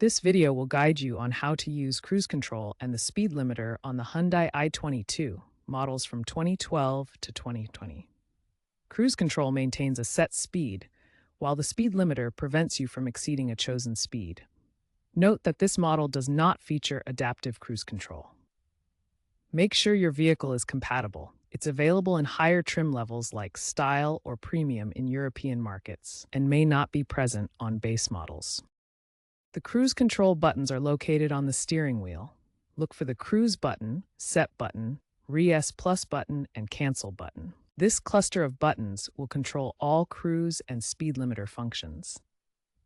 This video will guide you on how to use cruise control and the speed limiter on the Hyundai i22, models from 2012 to 2020. Cruise control maintains a set speed, while the speed limiter prevents you from exceeding a chosen speed. Note that this model does not feature adaptive cruise control. Make sure your vehicle is compatible. It's available in higher trim levels like Style or Premium in European markets and may not be present on base models. The cruise control buttons are located on the steering wheel. Look for the Cruise button, Set button, RES Plus button, and Cancel button. This cluster of buttons will control all cruise and speed limiter functions.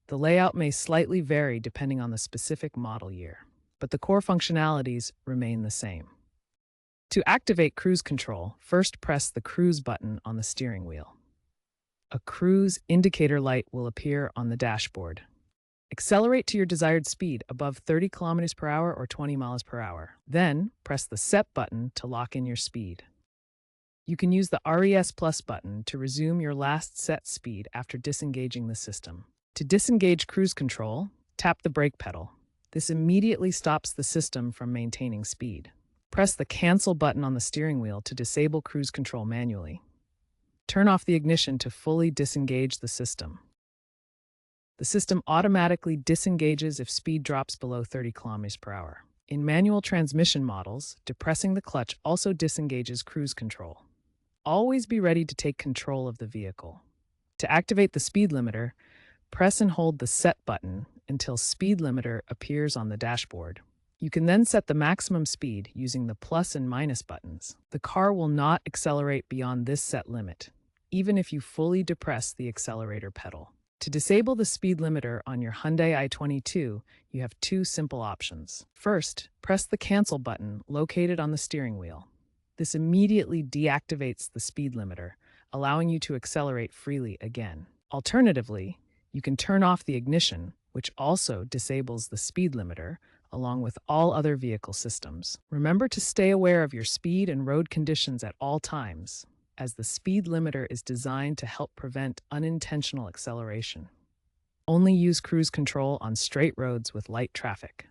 The layout may slightly vary depending on the specific model year, but the core functionalities remain the same. To activate cruise control, first press the Cruise button on the steering wheel. A cruise indicator light will appear on the dashboard. Accelerate to your desired speed above 30 km per hour or 20 miles per hour. Then, press the Set button to lock in your speed. You can use the RES Plus button to resume your last set speed after disengaging the system. To disengage cruise control, tap the brake pedal. This immediately stops the system from maintaining speed. Press the Cancel button on the steering wheel to disable cruise control manually. Turn off the ignition to fully disengage the system. The system automatically disengages if speed drops below 30 km per hour. In manual transmission models, depressing the clutch also disengages cruise control. Always be ready to take control of the vehicle. To activate the speed limiter, press and hold the Set button until speed limiter appears on the dashboard. You can then set the maximum speed using the plus and minus buttons. The car will not accelerate beyond this set limit, even if you fully depress the accelerator pedal. To disable the speed limiter on your Hyundai i22, you have two simple options. First, press the Cancel button located on the steering wheel. This immediately deactivates the speed limiter, allowing you to accelerate freely again. Alternatively, you can turn off the ignition, which also disables the speed limiter, along with all other vehicle systems. Remember to stay aware of your speed and road conditions at all times, as the speed limiter is designed to help prevent unintentional acceleration. Only use cruise control on straight roads with light traffic.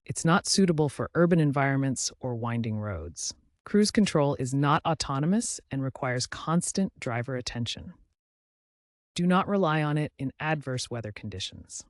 It's not suitable for urban environments or winding roads. Cruise control is not autonomous and requires constant driver attention. Do not rely on it in adverse weather conditions.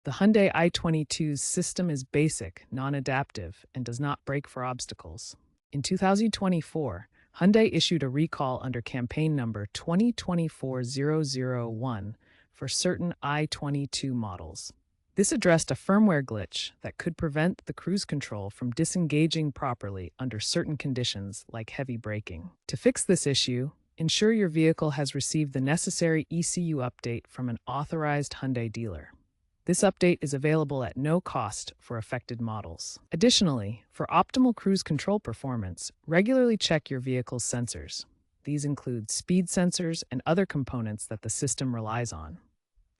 The Hyundai i22's system is basic, non-adaptive, and does not brake for obstacles. In 2024, Hyundai issued a recall under campaign number 2024-001 for certain i22 models. This addressed a firmware glitch that could prevent the cruise control from disengaging properly under certain conditions like heavy braking. To fix this issue, ensure your vehicle has received the necessary ECU update from an authorized Hyundai dealer. This update is available at no cost for affected models. Additionally, for optimal cruise control performance, regularly check your vehicle's sensors. These include speed sensors and other components that the system relies on.